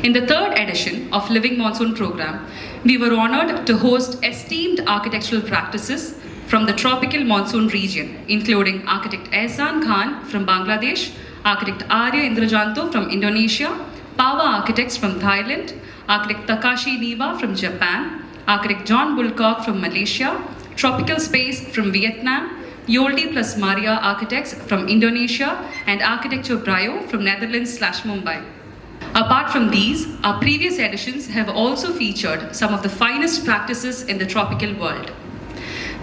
In the third edition of Living Monsoon program, we were honored to host esteemed architectural practices from the tropical monsoon region, including architect Ehsan Khan from Bangladesh, architect Arya Indrajanto from Indonesia, Pawa architects from Thailand, architect Takashi Niwa from Japan, architect John Bulcock from Malaysia, Tropical Space from Vietnam, Yoldi plus Maria architects from Indonesia, and Architecture Brio from Netherlands/Mumbai. Apart from these, our previous editions have also featured some of the finest practices in the tropical world.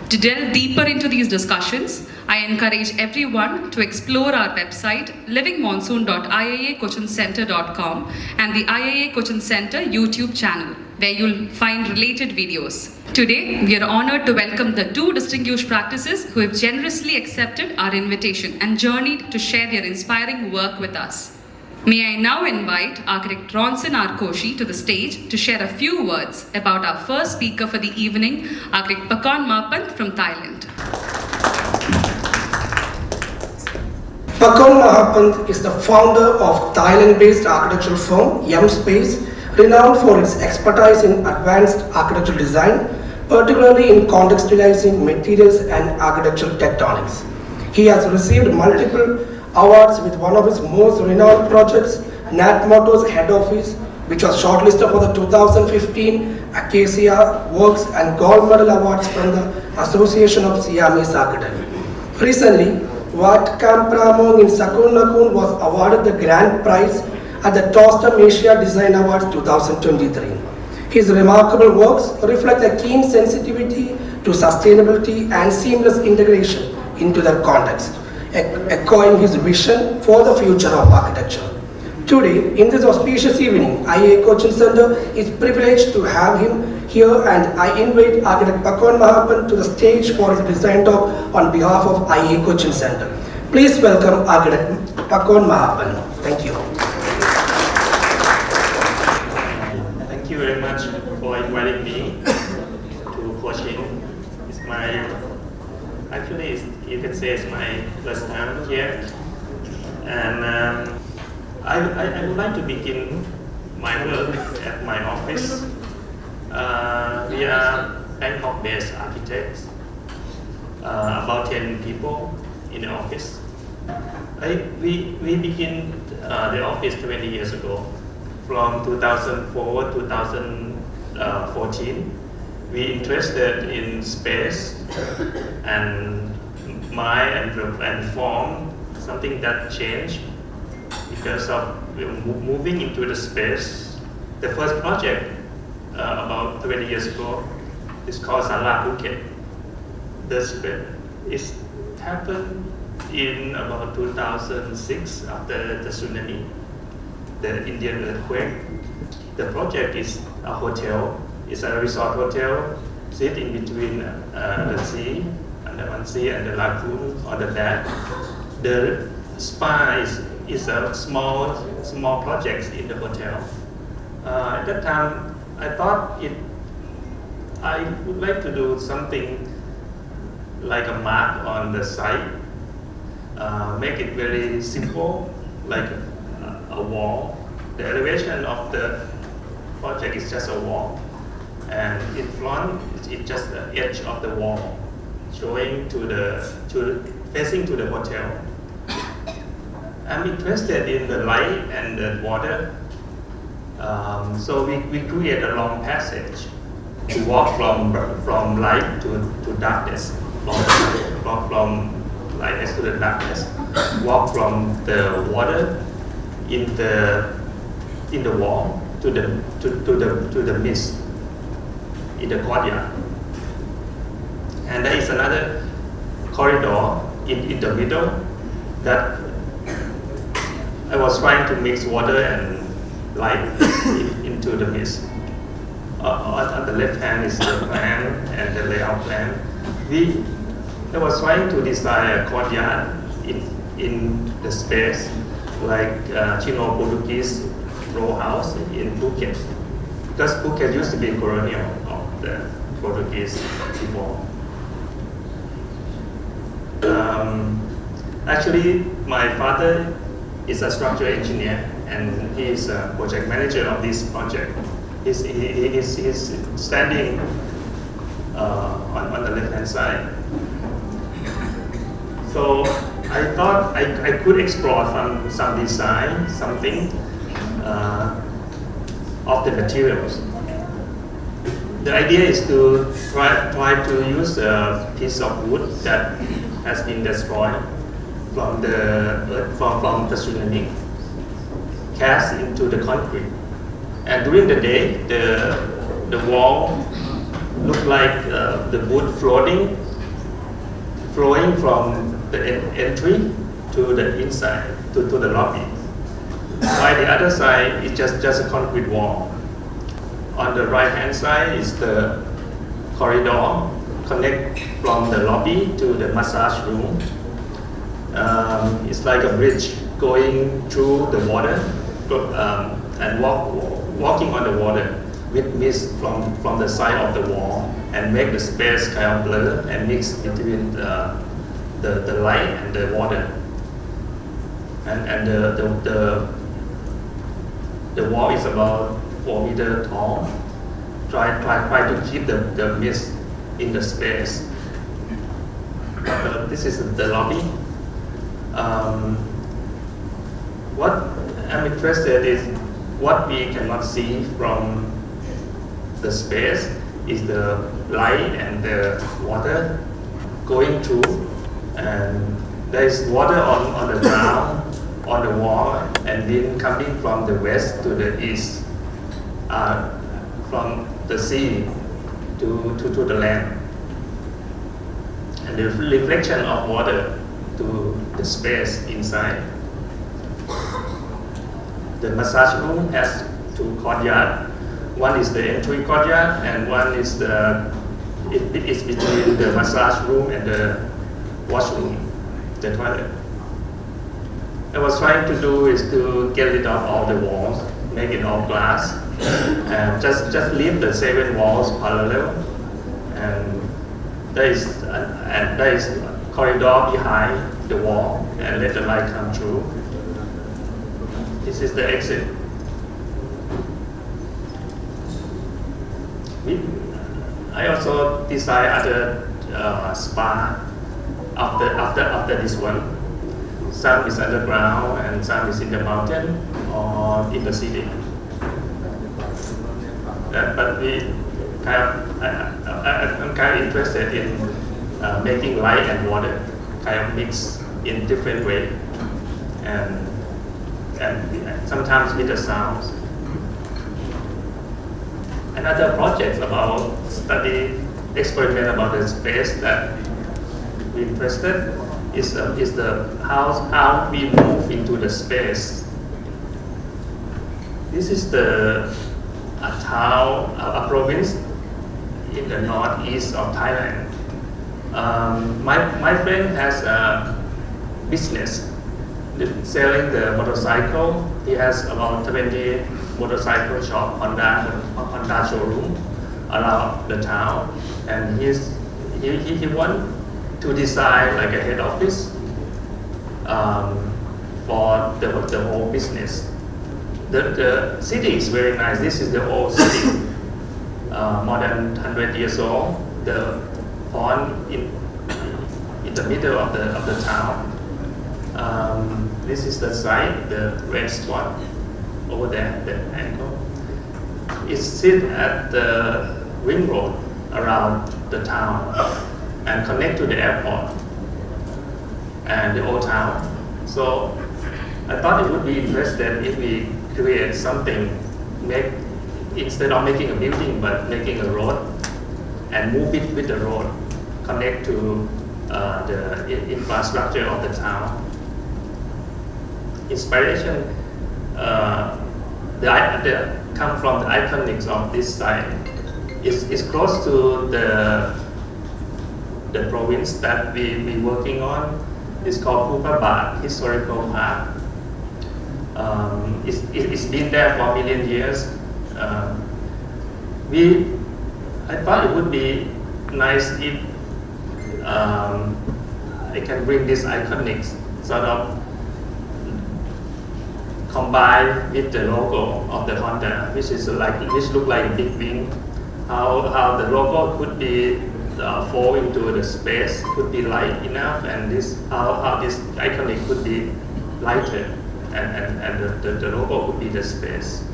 To delve deeper into these discussions, I encourage everyone to explore our website livingmonsoon.iiacochinCenter.com and the IIA Cochin Center YouTube channel, where you'll find related videos. Today, we are honored to welcome the two distinguished practices who have generously accepted our invitation and journeyed to share their inspiring work with us. May I now invite architect Ronson Arkoshi to the stage to share a few words about our first speaker for the evening, architect Pakon Mahapant from Thailand. Pakon Mahapant is the founder of Thailand-based architectural firm Yum Space, renowned for its expertise in advanced architectural design, particularly in contextualizing materials and architectural tectonics. He has received multiple awards with one of his most renowned projects, Nat Motto's head office, which was shortlisted for the 2015 Acacia Works and Gold Medal Awards from the Association of Siamese Architects. Recently, Wat Kam Pramong in Sakun Nakhon was awarded the grand prize at the Tostam Asia Design Awards 2023. His remarkable works reflect a keen sensitivity to sustainability and seamless integration into their context, echoing his vision for the future of architecture. Today, in this auspicious evening, IIA Cochin Center is privileged to have him here, and I invite architect Pakon Mahapant to the stage for his design talk on behalf of IIA Cochin Center. Please welcome architect Pakon Mahapant. Thank you. Thank you very much for inviting me to Cochin. It's my Actually, you can say it's my first time here, and I would like to begin my work at my office. We are Bangkok-based architects, about 10 people in the office. We begin the office 20 years ago, from 2004 to 2014. We interested in space and mind and form, something that changed because of moving into the space. The first project about 20 years ago is called Sala Phuket. It happened in about 2006 after the tsunami, the Indian earthquake. The project is a hotel. It's a resort hotel, sit in between the sea, Andaman Sea and the lagoon on the back. The spa is a small project in the hotel. At that time, I thought I would like to do something like a mark on the site, make it very simple, like a wall. The elevation of the project is just a wall. And in front, it's just the edge of the wall, showing facing to the hotel. I'm interested in the light and the water, so we create a long passage to walk from light to darkness, from lightness to the darkness. Walk from the water in the wall to the mist in the courtyard. And there is another corridor in the middle that I was trying to mix water and light into the mist. On the left hand is the plan and the layout plan. I was trying to design a courtyard in the space like Chino-Portuguese row house in Phuket. Because Phuket used to be colonial of the Portuguese before. Actually, my father is a structural engineer and he is a project manager of this project. He's standing on the left-hand side. So I thought I could explore some design, something of the materials. The idea is to try to use a piece of wood that has been destroyed from the tsunami, cast into the concrete. And during the day, the wall looked like the wood flowing from the entry to the inside, to the lobby. By the other side, it's just a concrete wall. On the right hand side is the corridor connect from the lobby to the massage room. It's like a bridge going through the water and walking on the water with mist from the side of the wall and make the space kind of blur and mix between the light and the water. And the wall is about 4 meters tall. Try to keep the mist in the space. This is the lobby. What I'm interested is what we cannot see from the space is the light and the water going through, and there is water on the ground, on the wall, and wind coming from the west to the east, from the sea to the land, and the reflection of water to the space inside. The massage room has 2 courtyards. One is the entry courtyard, and one is it's between the massage room and the washroom, the toilet. I was trying to do is to get rid of all the walls, make it all glass, and just leave the 7 walls parallel, and there is a corridor behind the wall, and let the light come through. This is the exit. I also design other spa after this one. Some is underground and some is in the mountain or in the city. But I'm kind of interested in making light and water kind of mix in different way, and sometimes with the sounds. Another project about experiment about the space that we're interested is the how we move into the space. This is a town, a province in the northeast of Thailand. My friend has a business selling the motorcycle. He has about 20 motorcycle shop, Honda showroom around the town, and he want to design like a head office for the whole business. The city is very nice. This is the old city, more than 100 years old. The pond in the middle of the town. This is the site, the red spot over there, the angle. It sits at the ring road around the town and connect to the airport and the old town. So I thought it would be interesting if we create something, instead of making a building, but making a road and move it with the road, connect to the infrastructure of the town. Inspiration come from the iconics of this site. It's close to the province that we working on. It's called Pupabat Historical Park. It's been there for a million years. I thought it would be nice if I can bring this iconic sort of combined with the logo of the Honda, which look like a big wing. How the logo could be fall into the space, could be light enough, and how this iconic could be lighter, and the logo could be the space.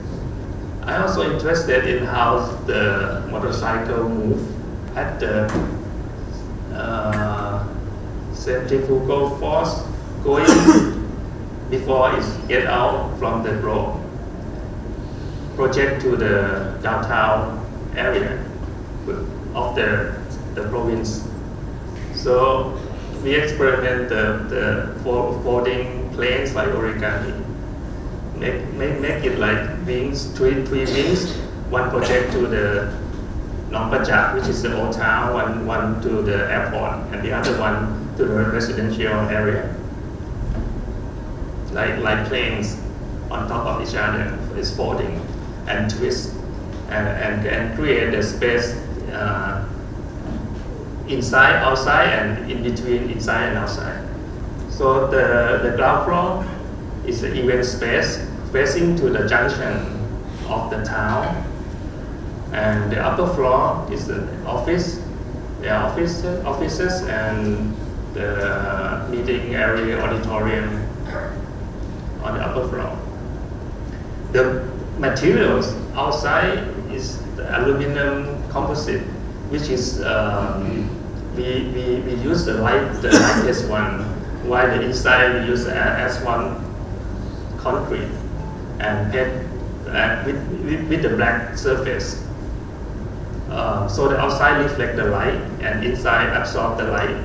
I also interested in how the motorcycle move at the centrifugal force going before it get out from the road, project to the downtown area of the province. So we experiment the folding planes like origami. Make it like wings, three wings, one project to the Nong Pachak, which is the old town, one to the airport, and the other one to the residential area. Like planes on top of each other is folding and twist and create the space inside, outside, and in between inside and outside. So the ground floor is the event space facing to the junction of the town, and the upper floor is the offices and the meeting area, auditorium on the upper floor. The materials outside is the aluminum composite, which is we use the lightest one, while the inside we use S1 concrete and paint with the black surface. So the outside reflect the light and inside absorb the light.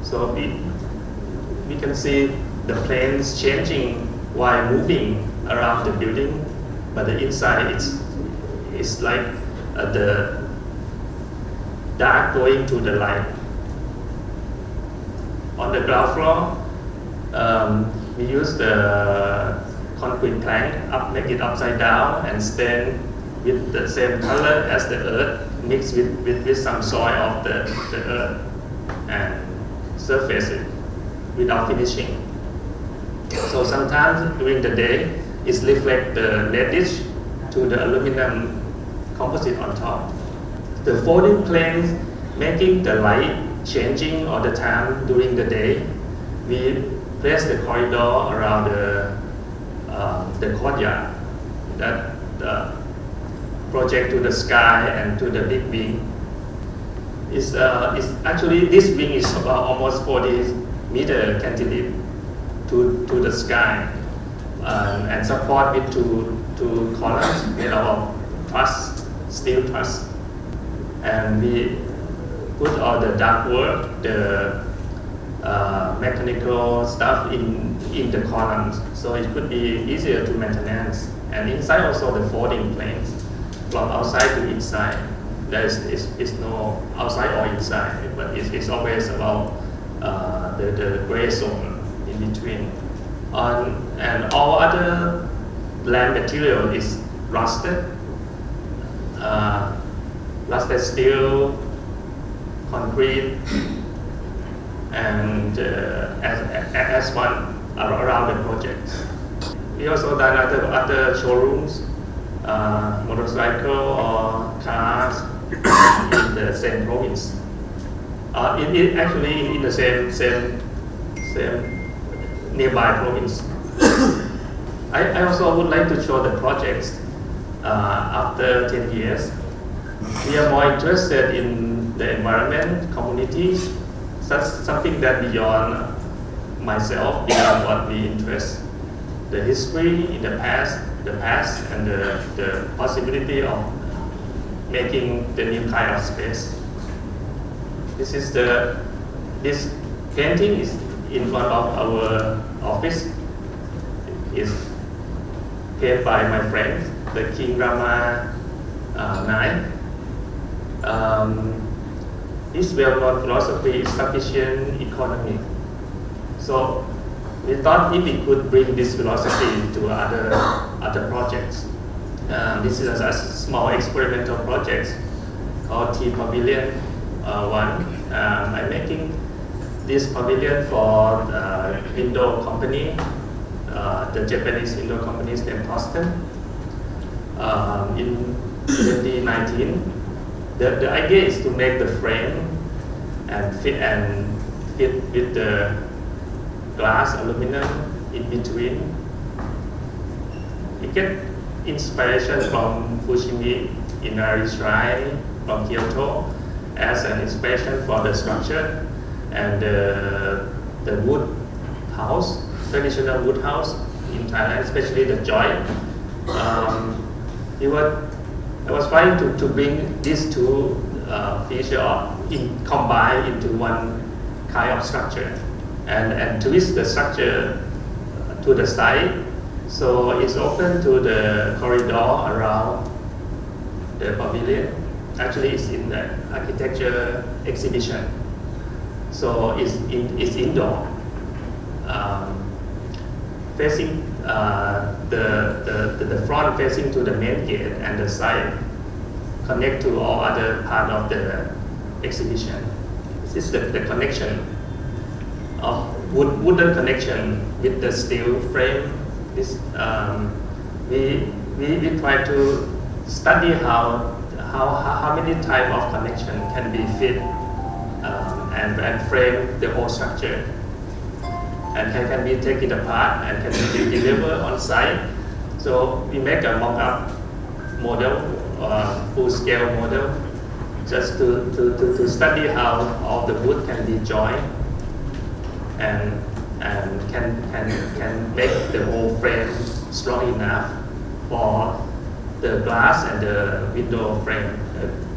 So we can see the planes changing while moving around the building, but the inside it's like the dark going to the light. On the ground floor, we use the concrete plank, make it upside down and stain with the same color as the earth, mixed with some soil of the earth, and surface it without finishing. So sometimes during the day, it reflects the reddish to the aluminum composite on top. The folding planes making the light changing all the time during the day. We place the corridor around the courtyard that project to the sky and to the big wing. Is actually this wing is about almost 40 meter cantilever to the sky, and support with two columns made out of truss, steel truss, and we put all the ductwork, the mechanical stuff in the columns, so it could be easier to maintenance. And inside also the folding planes from outside to inside. There is no outside or inside, but it's always about the gray zone in between. And all other land material is rusted steel, concrete, and as one around the project. We also done other showrooms, motorcycle or cars in the same province. Actually in the same nearby province. I also would like to show the projects after 10 years. We are more interested in the environment, communities, something that beyond myself, beyond what we interest. The history in the past, and the possibility of making the new kind of space. This painting is in front of our office. Is painted by my friend, the King Rama IX. His well-known philosophy is sufficient economy. So we thought if we could bring this philosophy to other projects. This is a small experimental project called Tea Pavilion 1. I'm making this pavilion for window company the Japanese window companies named Boston. In 2019, the idea is to make the frame and fit with the glass aluminum in between. We get inspiration from Fushimi Inari Shrine from Kyoto as an inspiration for the structure, and the wood house, traditional wood house in Thailand, especially the joint. I was trying to bring these two features combined into one kind of structure, and twist the structure to the side, so it's open to the corridor around the pavilion. Actually, it's in the architecture exhibition, so it's indoor, facing the front facing to the main gate, and the side connect to all other part of the exhibition. This is the connection of wooden connection with the steel frame. This we try to study how many type of connection can be fit and frame the whole structure, and can be taken apart and can be delivered on site. So we make a mock-up model, full-scale model, just to study how all the wood can be joined and can make the whole frame strong enough for the glass and the window frame,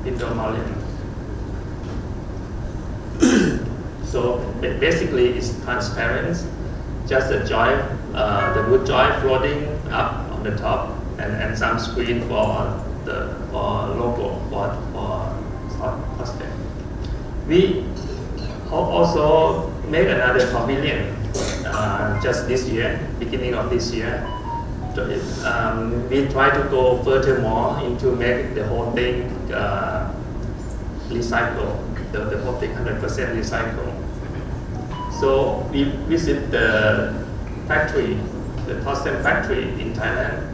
window molding. So basically, it's transparent, just a joint, the wood joint floating up on the top, and some screen for logo for poster. We also made another pavilion just this year, beginning of this year. We try to go furthermore into make the whole thing recycle, the whole thing 100% recycle. So we visit the factory, the Boston factory in Thailand,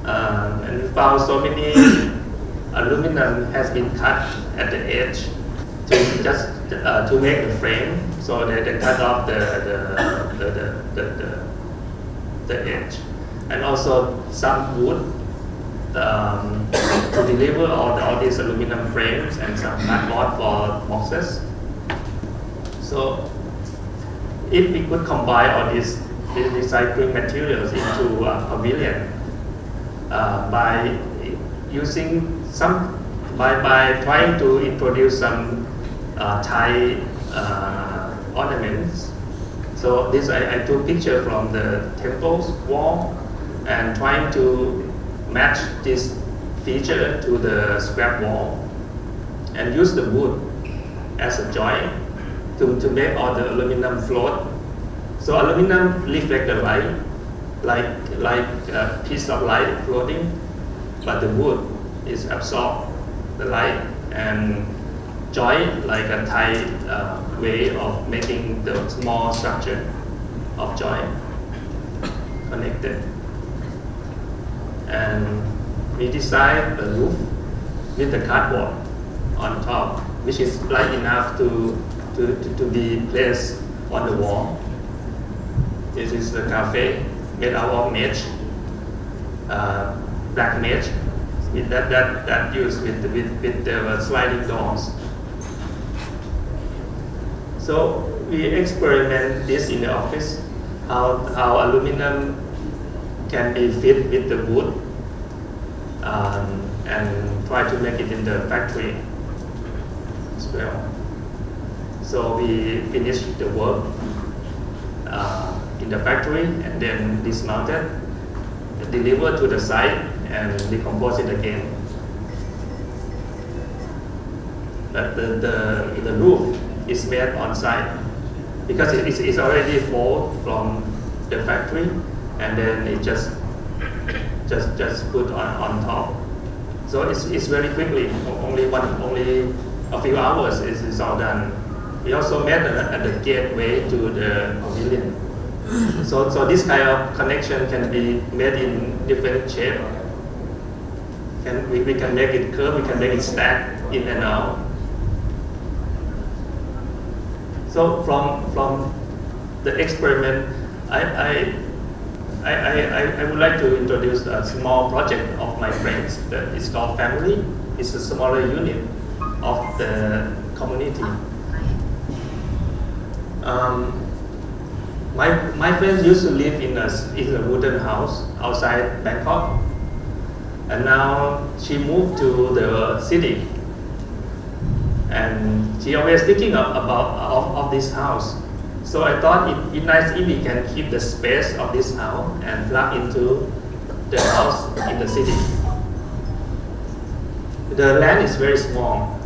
and we found so many aluminum has been cut at the edge to make the frame. So they cut off the edge, and also some wood to deliver all these aluminum frames, and some cardboard for boxes. So if we could combine all these recycling materials into a pavilion by using by trying to introduce some Thai ornaments. So this I took picture from the temple's wall and trying to match this feature to the scrap wall and use the wood as a joint to make all the aluminum float. So aluminum reflect the light like a piece of light floating, but the wood is absorb the light and joint like a Thai way of making the small structure of joint connected. And we designed the roof with the cardboard on top, which is light enough to be placed on the wall. This is the cafe made out of mesh, black mesh, with that used with the sliding doors. So we experiment this in the office, how aluminum can be fit with the wood, and try to make it in the factory as well. So we finished the work in the factory, and then dismounted, delivered to the site, and decompose it again. But the roof is made on site because it's already folded from the factory, and then it just put on top. So it's very quickly, only a few hours is all done. We also made the gateway to the pavilion So this kind of connection can be made in different shape. We can make it curve, we can make it stack in and out. So from the experiment, I would like to introduce a small project of my friends that is called Family. It's a smaller unit of the community. My friends used to live in a wooden house outside Bangkok, and now she moved to the city, and she always thinking of this house. So I thought it'd be nice if we can keep the space of this house and plug into the house in the city. The land is very small.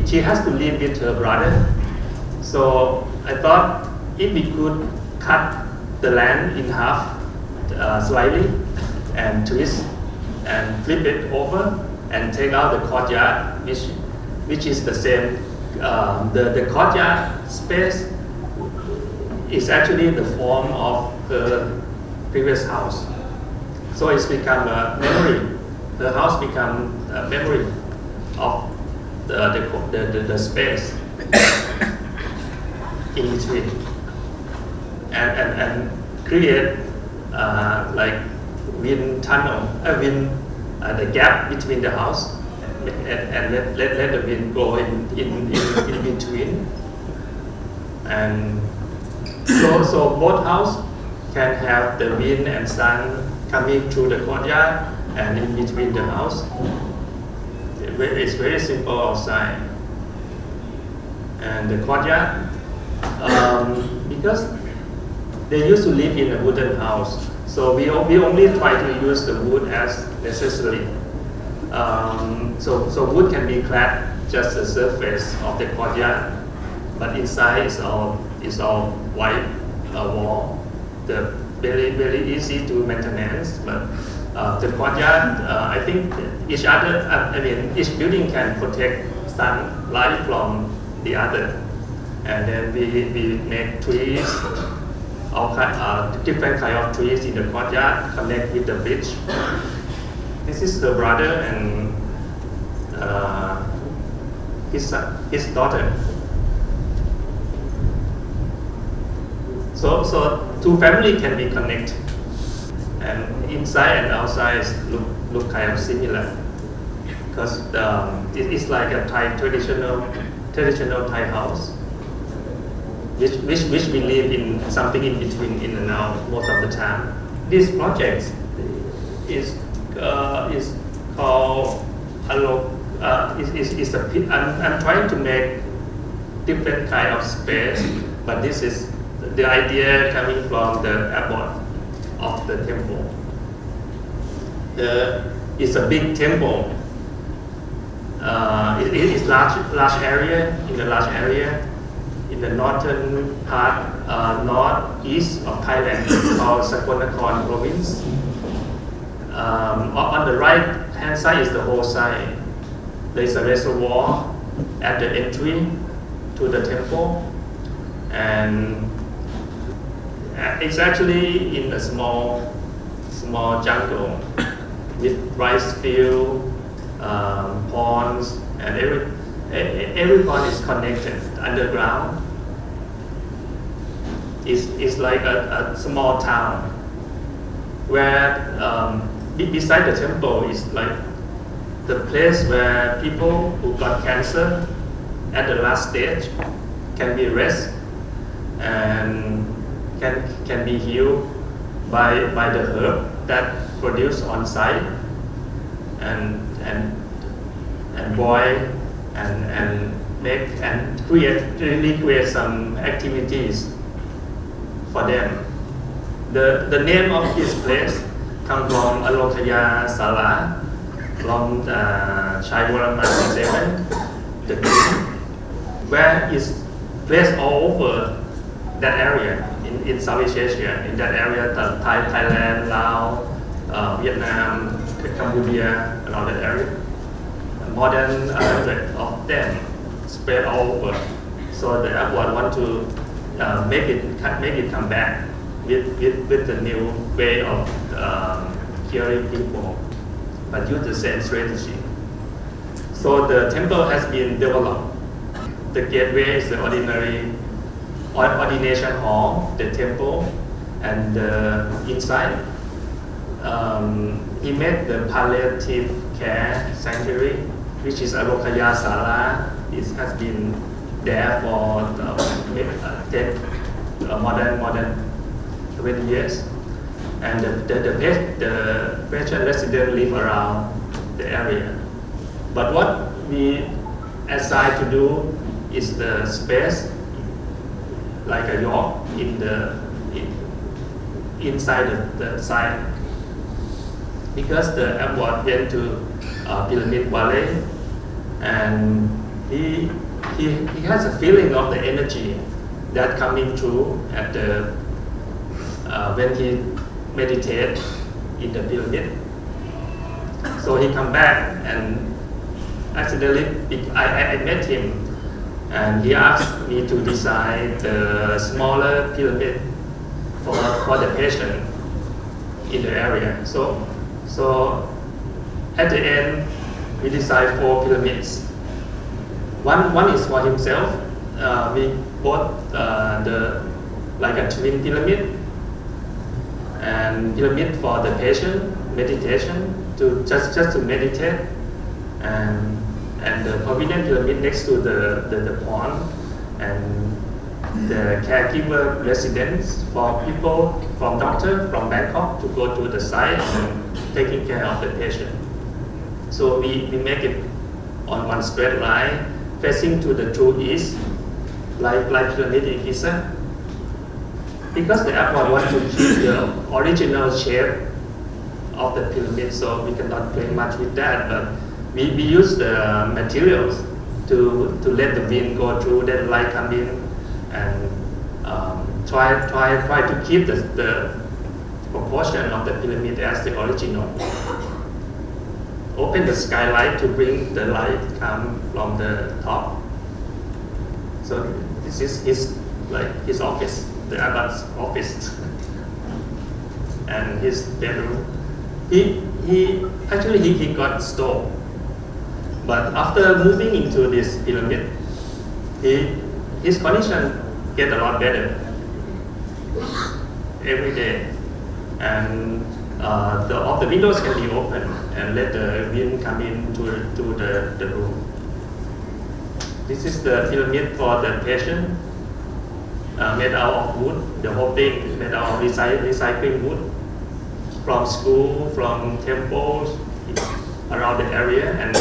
She has to live with her brother. So I thought if we could cut the land in half slightly and twist and flip it over and take out the courtyard, which is the same. The courtyard space is actually the form of the previous house. So it's become a memory. The house become a memory of the space in between, and create like wind tunnel, the gap between the house, and let the wind go in between, and so both house can have the wind and sun coming through the courtyard and in between the house. It's very simple outside, and the courtyard, because they used to live in a wooden house, so we only try to use the wood as necessary. So wood can be clad just the surface of the courtyard, but inside is all white wall. The very easy to maintenance, but the courtyard, I think each building can protect sunlight from the other, and then we make trees, different kind of trees in the courtyard, connect with the bridge. This is the brother and his daughter. So two families can be connected, and inside and outside look kind of similar, because it's like a Thai traditional Thai house, which we live in something in between, in and out most of the time. This project is called I'm trying to make different kind of space, but this is the idea coming from the abbot of the temple. It's a big temple. It is large area in the northern part, northeast of Thailand, called Sakonnakorn province. On the right hand side is the whole side. There is a reservoir at the entry to the temple, and it's actually in a small jungle with rice field, ponds, and every pond is connected underground. It's like a small town where beside the temple is like the place where people who got cancer at the last stage can be rest and can be healed by the herb that produced on site, and boil and make and create some activities for them. The name of this place comes from Alokaya Sala from Chai Waraman 7, the king, where is placed all over that area in Southeast Asia, in that area, Thailand, Laos, Vietnam, Cambodia, and all that area. More than 100 of them spread all over. So the airport want to make it come back with the new way of curing people, but use the same strategy. So the temple has been developed. The gateway is the ordination hall, the temple, and inside he made the palliative care sanctuary, which is Arokaya Sala. It has been there for more than 20 years, and the patient resident live around the area. But what we assigned to do is the space like a yacht inside the site, because the airport went to Pyramid Valley, and he has a feeling of the energy that coming through at the when he meditate in the pyramid. So he come back, and accidentally I met him, and he asked me to design the smaller pyramid for the patient in the area. So at the end we designed 4 pyramids. One is for himself. We bought like a twin pyramid, and pyramid for the patient meditation to just to meditate, and the provident pyramid next to the pond, and the caregiver residence for people from doctor from Bangkok to go to the site and taking care of the patient. So we make it on one straight line facing to the true east, like pyramid in Giza. Because the airport wants to keep the original shape of the pyramid, so we cannot play much with that. But we use the materials to let the wind go through, let the light come in, and try to keep the proportion of the pyramid as the original. Open the skylight to bring the light come from the top. So this is his office, the abbot's office, and his bedroom. He actually got stole, but after moving into this pyramid, his condition get a lot better every day, and all the windows can be open and let the wind come into the room. This is the pyramid for the patient, made out of wood. The whole thing is made out of recycling wood from school, from temples around the area, and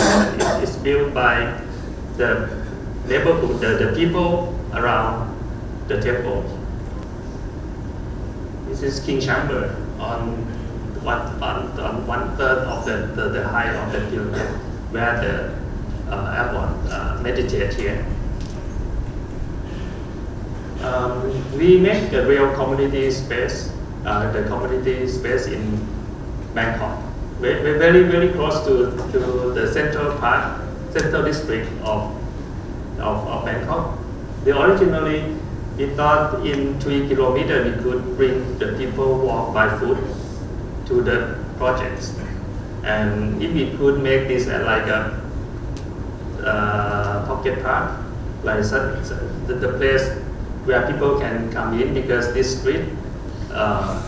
it's built by the neighborhood, the people around the temple. This is King Chamber on 1/3 of the height of the pyramid, where the airport meditate here. We make a real community space, the community space in Bangkok. We're very close to the central district of Bangkok. Originally, we thought in 3 kilometers we could bring the people walk by foot to the projects, and if we could make this like a pocket park, like the place where people can come in, because this street,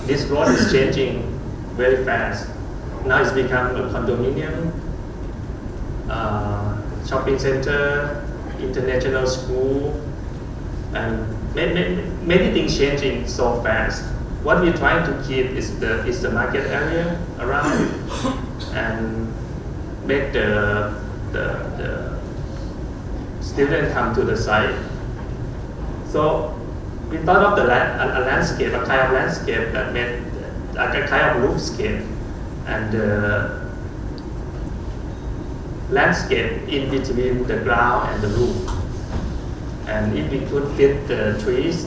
this road is changing very fast. Now it's become a condominium, shopping center, international school, and many things changing so fast. What we're trying to keep is the market area around, and make the students come to the site. So we thought of a landscape, a kind of landscape that made a kind of roofscape, and landscape in between the ground and the roof. And if we could fit the trees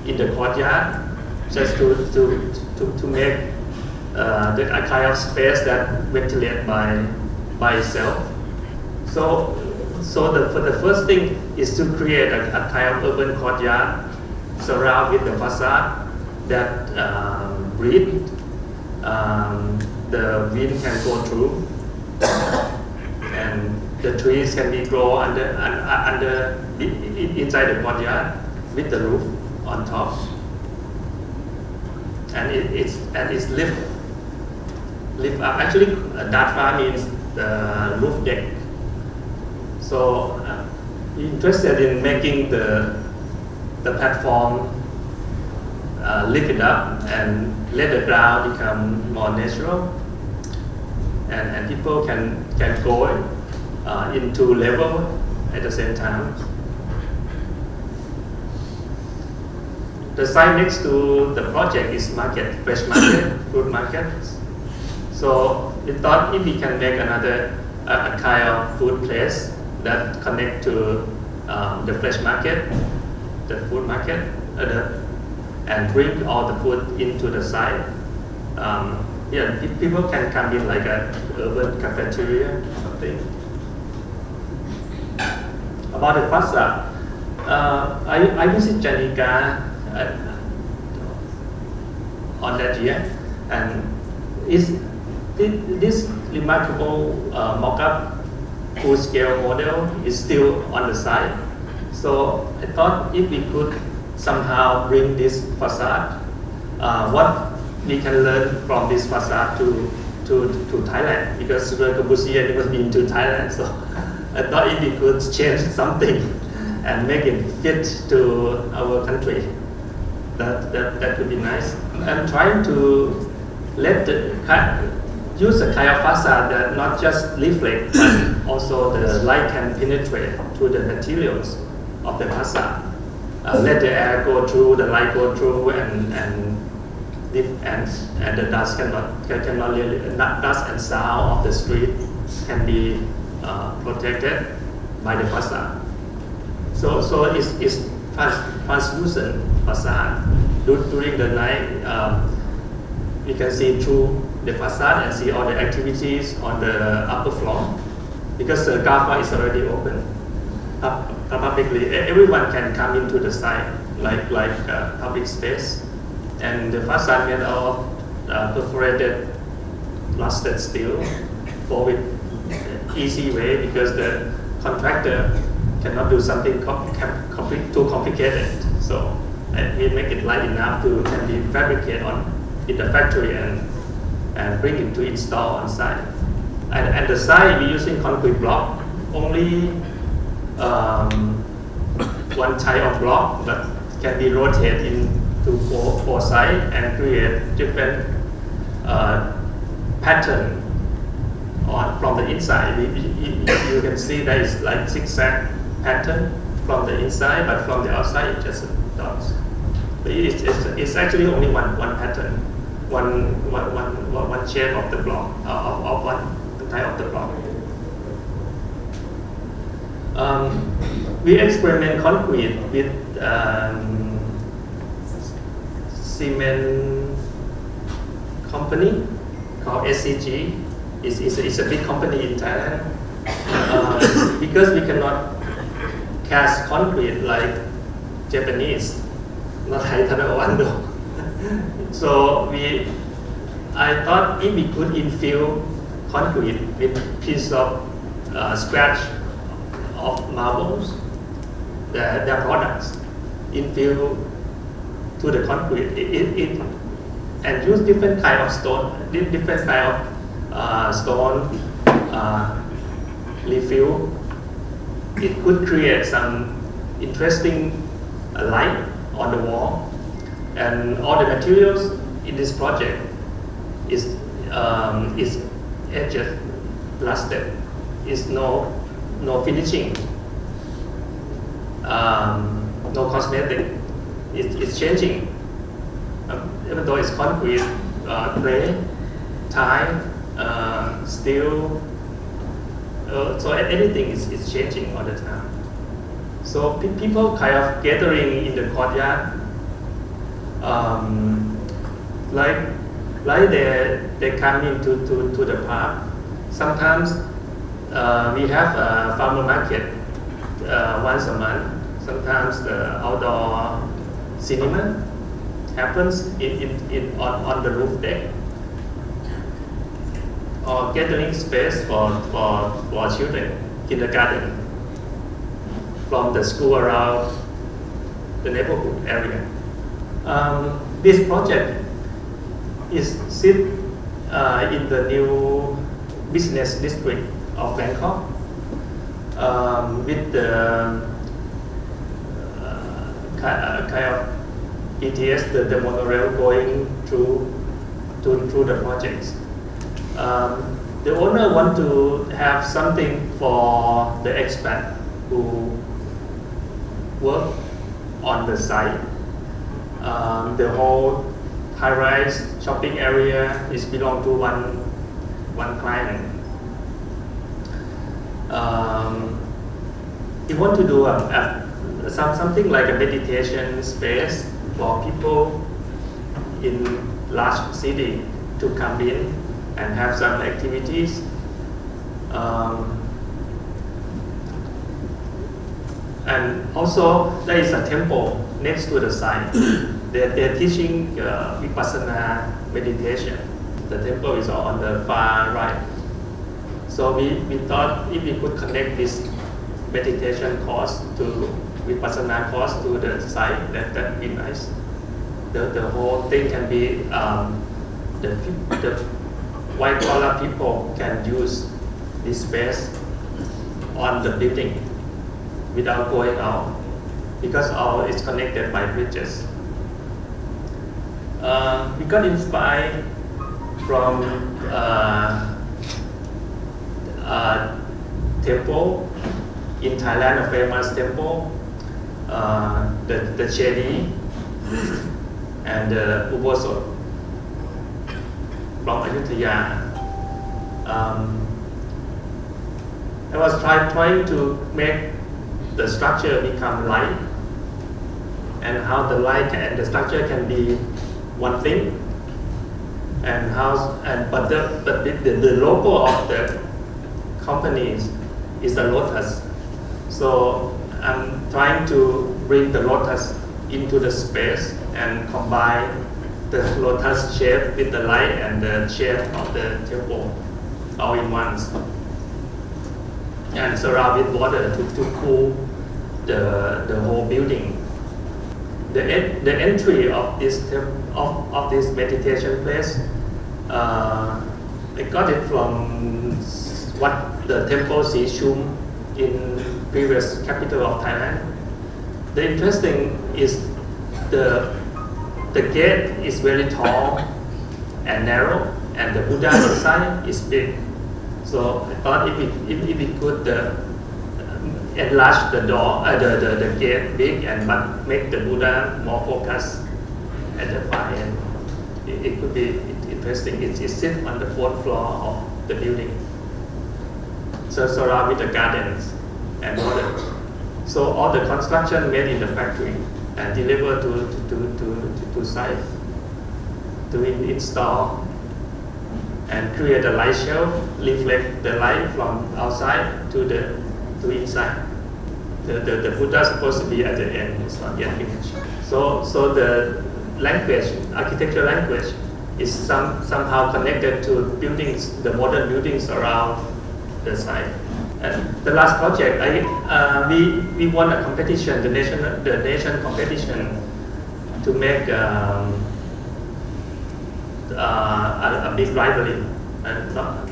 in the courtyard, just to make a kind of space that ventilate by itself. So the first thing is to create a kind of urban courtyard surround with the facade that breathe. The wind can go through, and the trees can be grow inside the courtyard with the roof on top, and it's lift up. Actually, datfa means the roof deck. So we're interested in making the platform lift it up and let the ground become more natural, and people can go into level at the same time. The site next to the project is market, fresh market, fruit market. So we thought if we can make another a kind of food place that connect to the fresh market, the food market, and bring all the food into the site. People can come in like a urban cafeteria or something. About the facade, I visit Janika on that year, and this remarkable mock-up full-scale model is still on the site. So I thought if we could somehow bring this facade, what we can learn from this facade to Thailand, because Kabusi had never been to Thailand, so I thought if we could change something and make it fit to our country, that would be nice. I'm trying to use a kind of facade that not just reflect, but also the light can penetrate to the materials of the facade. Let the air go through, the light go through, and the dust cannot really, dust and sound of the street can be protected by the facade. So it's translucent facade. During the night, you can see through the facade and see all the activities on the upper floor, because the GAFA is already open publicly. Everyone can come into the site like public space, and the facade made out of perforated rusted steel for with easy way, because the contractor cannot do something too complicated. So we make it light enough to can be fabricated in the factory and bring it to install on site. And the site we using concrete block, only one type of block, but can be rotated into four sides and create different pattern from the inside. You can see there is like zigzag pattern from the inside, but from the outside it's just dots. It's actually only one pattern, one shape of the block, of one type of the block. We experiment concrete with cement company called SCG. It's a big company in Thailand. Because we cannot cast concrete like Japanese, not like Taiwan. So I thought if we could infill concrete with piece of scratch of marbles, their products, infill to the concrete, and use different kind of stone, different kind of stone refill. It could create some interesting light on the wall, and all the materials in this project is edged, rusted, is no finishing, no cosmetic. It's changing. Even though it's concrete, clay, tile, steel, so anything is changing all the time. So people kind of gathering in the courtyard, like they come into the park. Sometimes we have a farmer market once a month. Sometimes the outdoor cinema happens on the roof deck, or gathering space for children, kindergarten, from the school around the neighborhood area. This project is sit in the new business district of Bangkok, with the kind of BTS, the monorail going through the projects. The owner want to have something for the expat who work on the site. The whole high-rise shopping area is belong to one client. He want to do something like a meditation space for people in large city to come in and have some activities. And also there is a temple next to the site. They're teaching Vipassana meditation. The temple is on the far right. So we thought if we could connect this meditation course to Vipassana course to the site, that'd be nice. The whole thing can be the white collar people can use this space on the building without going out, because all is connected by bridges. We got inspired from temple in Thailand, a famous temple, the Chedi and the Ubosot from Ayutthaya. I was trying to make the structure become light, and how the light and the structure can be one thing, and but the logo of the companies is the lotus. So I'm trying to bring the lotus into the space and combine the lotus shape with the light and the shape of the temple all in once, and surround with water to cool the whole building. The entry of this of this meditation place, I got it from what the temple Si Shum in previous capital of Thailand. The interesting is the gate is very tall and narrow, and the Buddha inside is big. So I thought if we could enlarge the door, the gate big, and but make the Buddha more focused at the far end, it could be interesting. It sits on the fourth floor of the building, so surrounded with the gardens and water. So all the construction made in the factory and delivered to site to install and create a light shelf, reflect the light from outside to inside. The Buddha is supposed to be at the end, it's not yet finished. So the language, architectural language, is somehow connected to buildings, the modern buildings around the site. And the last project, we won a competition, the nation competition, to make a big library,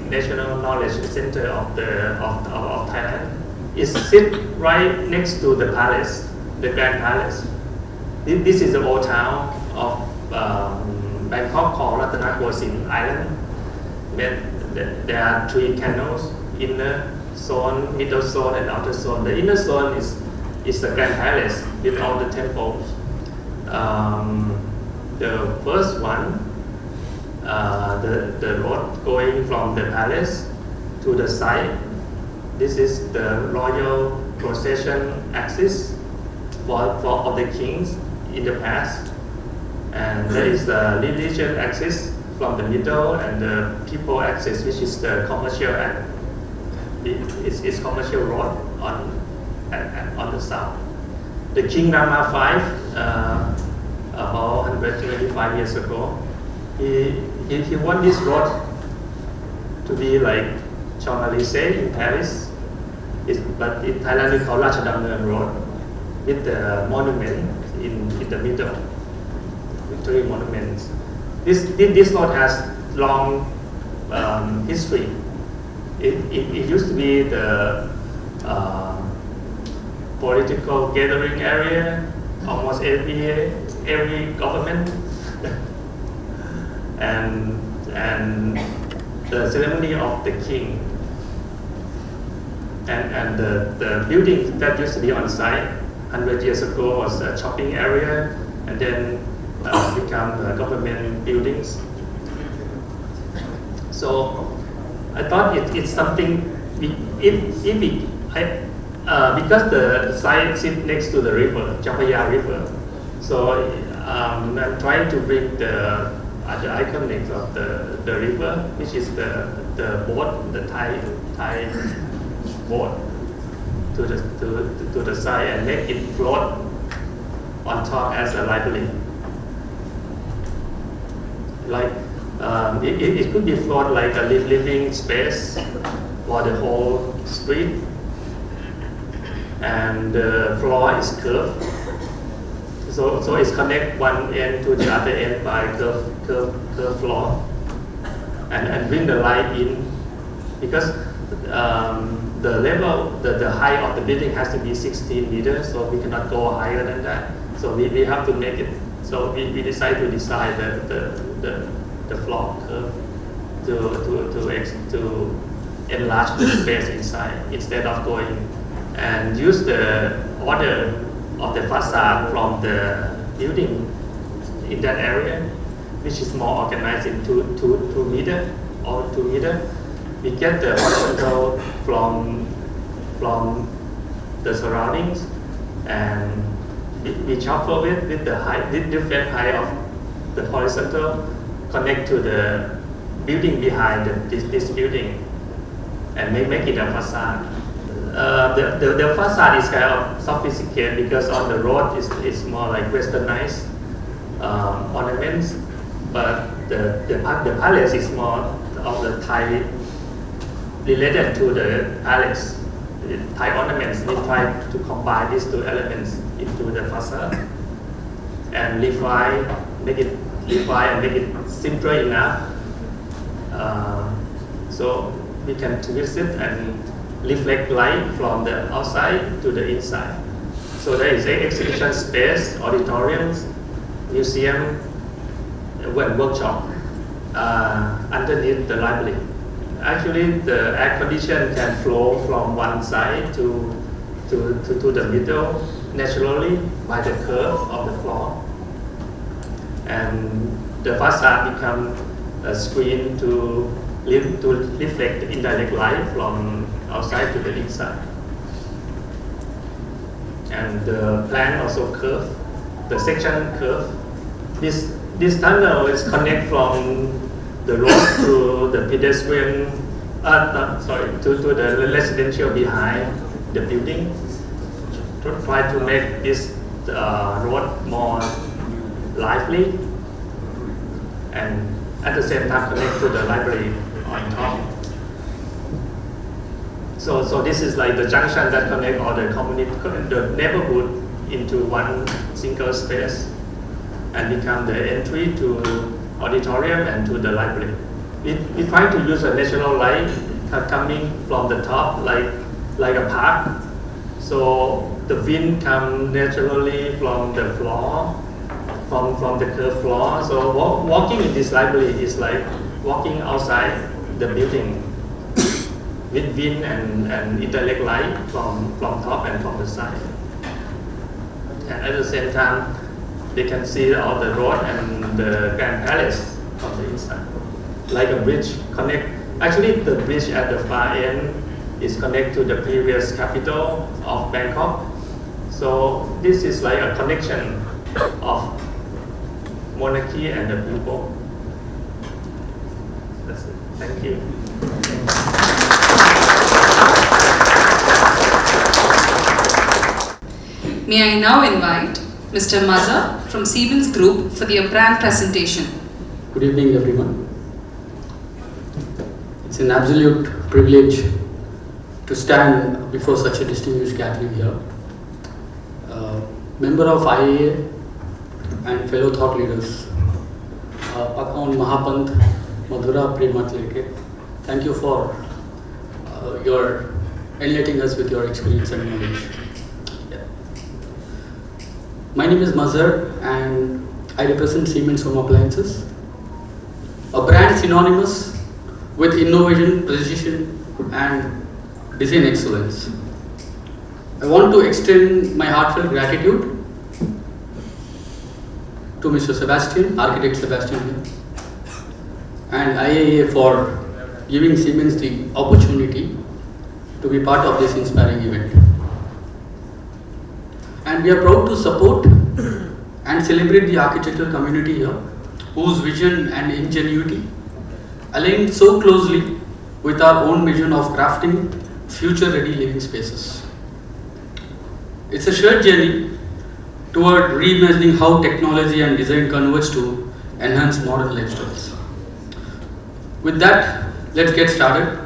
national knowledge center of Thailand. It sits right next to the palace, the Grand Palace. This is the old town of Bangkok called Ratanakosin Island. There are 3 canals, inner zone, middle zone, and outer zone. The inner zone is the Grand Palace with all the temples. The first one, the road going from the palace to the site. This is the royal procession axis for all the kings in the past, and there is the religion axis from the middle, and the people axis, which is the commercial and it's commercial road on the south. The King Rama V about 125 years ago. He want this road to be like Champs-Élysées in Paris, but in Thailand we call Ratchadamnern Road, with the monument in the middle, Victory monuments. This road has long history. It used to be the political gathering area, almost every government, and the ceremony of the king, and the building that used to be on site 100 years ago was a shopping area, and then become government buildings. So I thought it's something, because the site sits next to the river, Chapaya River, so I'm trying to bring the iconics of the river, which is the boat, the Thai boat, to the side and make it float on top as a library. Like it could be float like a living space for the whole street, and the floor is curved, so it's connect one end to the other end by curved floor, and bring the light in, because the level, the height of the building has to be 16 meters, so we cannot go higher than that. So we have to make it. So we decided to design the floor curve to enlarge the space inside, instead of going and use the order of the facade from the building in that area, which is more organized in 2 meter or 2 meter. We get the horizontal from the surroundings, and we shuffle it with the height, with different height of the horizontal, connect to the building behind this building, and make it a facade. The facade is kind of sophisticated, because on the road it's more like westernized ornaments, but the palace is more of the Thai, related to the palace. Thai ornaments, we try to combine these two elements into the facade and make it simple enough, so we can twist it and reflect light from the outside to the inside. So there is an exhibition space, auditoriums, museum, and workshop underneath the library. Actually, the air condition can flow from one side to the middle naturally by the curve of the floor, and the facade become a screen to reflect the indirect light from outside to the inside. And the plan also curve, the section curve. This tunnel is connect from the road to the pedestrian, to the residential behind the building, to try to make this road more lively, and at the same time connect to the library on top. So this is like the junction that connect all the community, the neighborhood into one single space, and become the entry to auditorium and to the library. We try to use a natural light coming from the top, like a park. So the wind comes naturally from the floor, from the curved floor. So walking in this library is like walking outside the building with wind and indirect light from top and from the side. And at the same time, they can see all the road and the Grand Palace from the inside. Like a bridge connect. Actually, the bridge at the far end is connected to the previous capital of Bangkok. So this is like a connection of monarchy and the people. That's it. Thank you. May I now invite Mr. Maza from Siemens Group for their brand presentation. Good evening, everyone. It's an absolute privilege to stand before such a distinguished gathering here. Member of IAA and fellow thought leaders, Pakon Mahapant, Madhura Prematleke, thank you for your enlightening us with your experience and knowledge. Yeah. My name is Mazhar and I represent Siemens Home Appliances, a brand synonymous with innovation, precision and design excellence. I want to extend my heartfelt gratitude to Mr. Sebastian, Architect Sebastian here, and IAA for giving Siemens the opportunity to be part of this inspiring event. And we are proud to support and celebrate the architectural community here, whose vision and ingenuity align so closely with our own vision of crafting future-ready living spaces. It's a shared journey toward reimagining how technology and design converge to enhance modern lifestyles. With that, let's get started.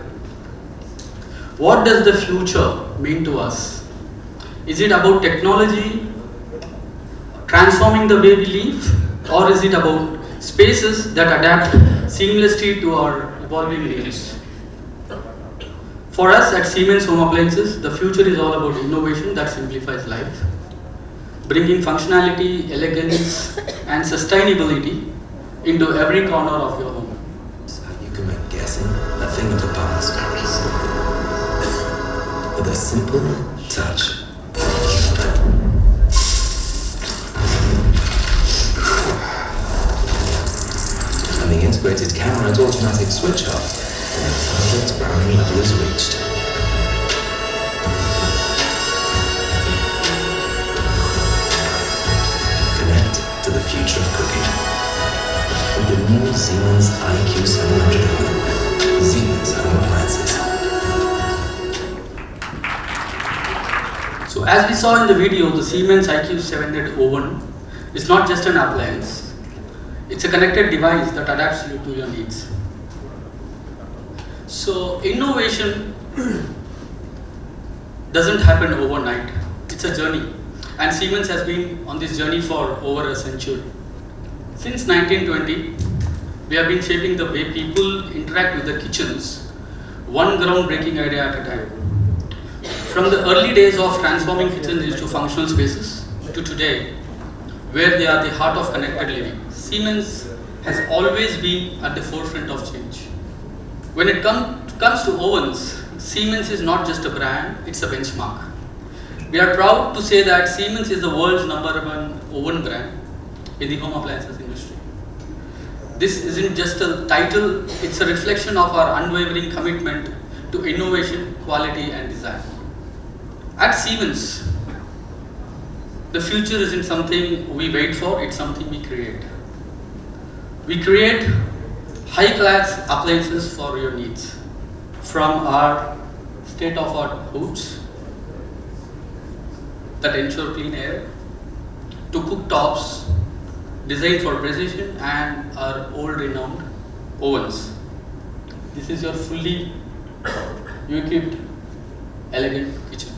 What does the future mean to us? Is it about technology transforming the way we live, or is it about spaces that adapt seamlessly to our evolving needs? For us at Siemens Home Appliances, the future is all about innovation that simplifies life, bringing functionality, elegance, and sustainability into every corner of your home. You can make guessing a thing of the past with a simple touch. And the integrated camera and automatic switch off when the perfect browning level is reached. Connect to the future of cooking with the new Siemens IQ700 oven. Siemens Home Appliances. So as we saw in the video, the Siemens IQ700 oven is not just an appliance. It's a connected device that adapts to your needs. So innovation doesn't happen overnight. It's a journey. And Siemens has been on this journey for over a century. Since 1920, we have been shaping the way people interact with the kitchens, one groundbreaking idea at a time. From the early days of transforming kitchens into functional spaces to today, where they are the heart of connected living, Siemens has always been at the forefront of change. When it comes to ovens, Siemens is not just a brand, it's a benchmark. We are proud to say that Siemens is the world's #1 oven brand in the home appliances industry. This isn't just a title, it's a reflection of our unwavering commitment to innovation, quality and design. At Siemens, the future isn't something we wait for, it's something we create. We create high-class appliances for your needs, from our state-of-the-art hoods that ensure clean air, to cooktops designed for precision, and our old renowned ovens. This is your fully equipped, elegant kitchen.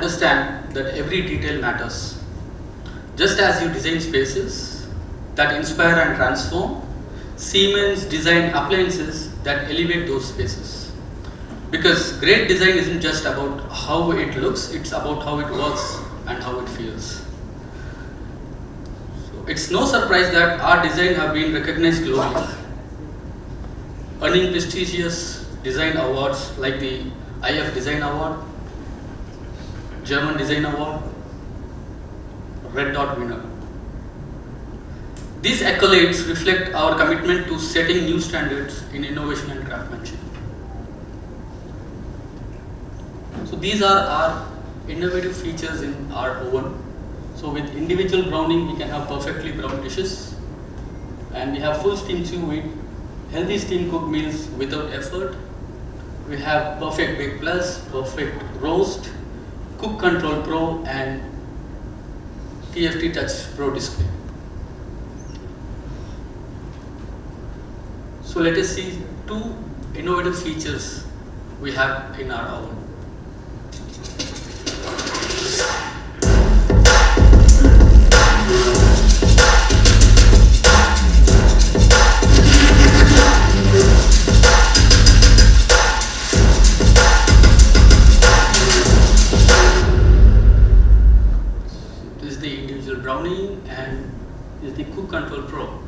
understand that every detail matters. Just as you design spaces that inspire and transform, Siemens design appliances that elevate those spaces. Because great design isn't just about how it looks, it's about how it works and how it feels. So it's no surprise that our design have been recognized globally, earning prestigious design awards like the IF Design Award, German Design Award, Red Dot winner. These accolades reflect our commitment to setting new standards in innovation and craftsmanship. So these are our innovative features in our oven. So with individual browning, we can have perfectly browned dishes, and we have full steam sous vide, healthy steam cooked meals without effort. We have Perfect Bake Plus, Perfect Roast, Cook Control Pro, and TFT Touch Pro display. So let us see two innovative features we have in our oven. This is the individual browning and this is the Cook Control Pro.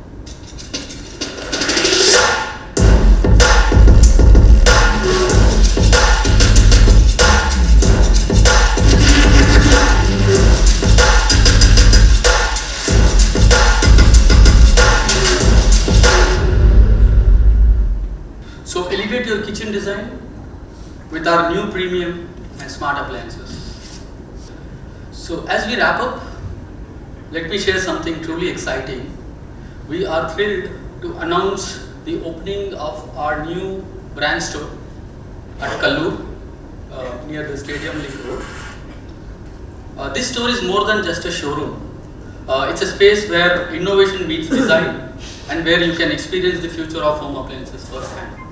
So elevate your kitchen design with our new premium and smart appliances. So as we wrap up, let me share something truly exciting. We are thrilled to announce the opening of our new brand store at Kallur, near the Stadium Link Road. This store is more than just a showroom. It's a space where innovation meets design and where you can experience the future of home appliances firsthand.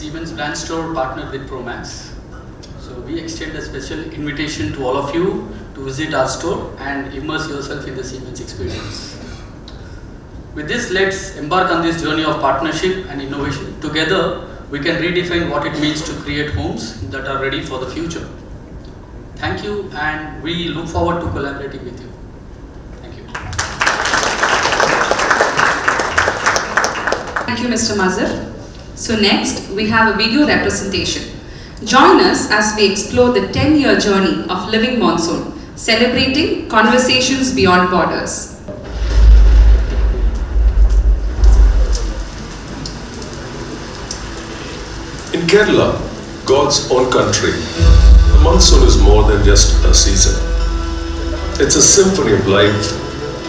Siemens brand store partnered with Promax. So we extend a special invitation to all of you to visit our store and immerse yourself in the Siemens experience. With this, let's embark on this journey of partnership and innovation. Together, we can redefine what it means to create homes that are ready for the future. Thank you, and we look forward to collaborating with you. Thank you. Thank you, Mr. Mazhar. So next, we have a video representation. Join us as we explore the 10-year journey of Living Monsoon, celebrating conversations beyond borders. In Kerala, God's own country, the monsoon is more than just a season. It's a symphony of life,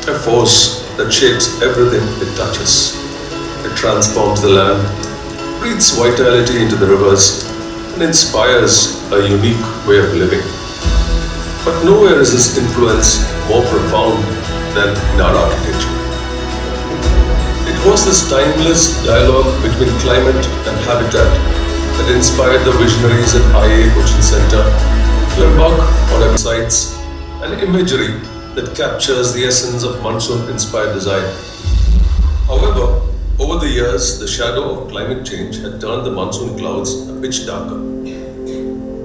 a force that shapes everything it touches. It transforms the land, breathes vitality into the rivers, and inspires a unique way of living. But nowhere is this influence more profound than in our architecture. It was this timeless dialogue between climate and habitat that inspired the visionaries at IA Cochin Center to embark on websites and imagery that captures the essence of monsoon-inspired design. However, over the years, the shadow of climate change had turned the monsoon clouds a bit darker.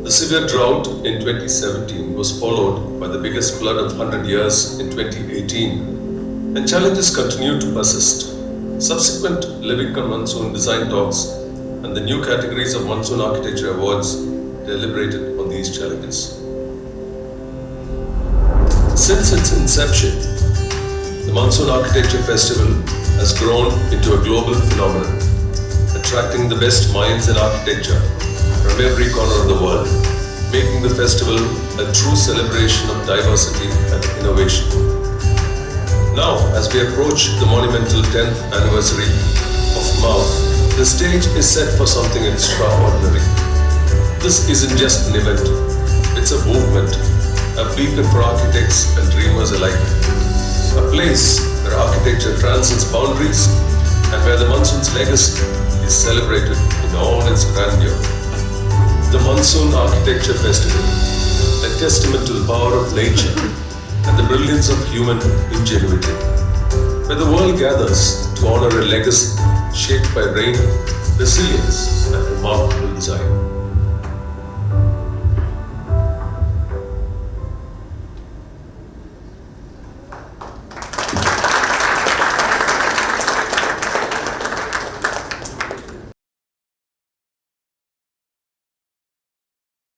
The severe drought in 2017 was followed by the biggest flood of 100 years in 2018, and challenges continue to persist. Subsequent Living Monsoon design talks and the new categories of Monsoon Architecture Awards deliberated on these challenges. Since its inception, the Monsoon Architecture Festival has grown into a global phenomenon, attracting the best minds in architecture from every corner of the world, making the festival a true celebration of diversity and innovation. Now, as we approach the monumental 10th anniversary of MAU, the stage is set for something extraordinary. This isn't just an event, it's a movement, a beacon for architects and dreamers alike. A place where architecture transcends boundaries and where the monsoon's legacy is celebrated in all its grandeur. The Monsoon Architecture Festival, a testament to the power of nature and the brilliance of human ingenuity, where the world gathers to honor a legacy shaped by rain, resilience, and remarkable design.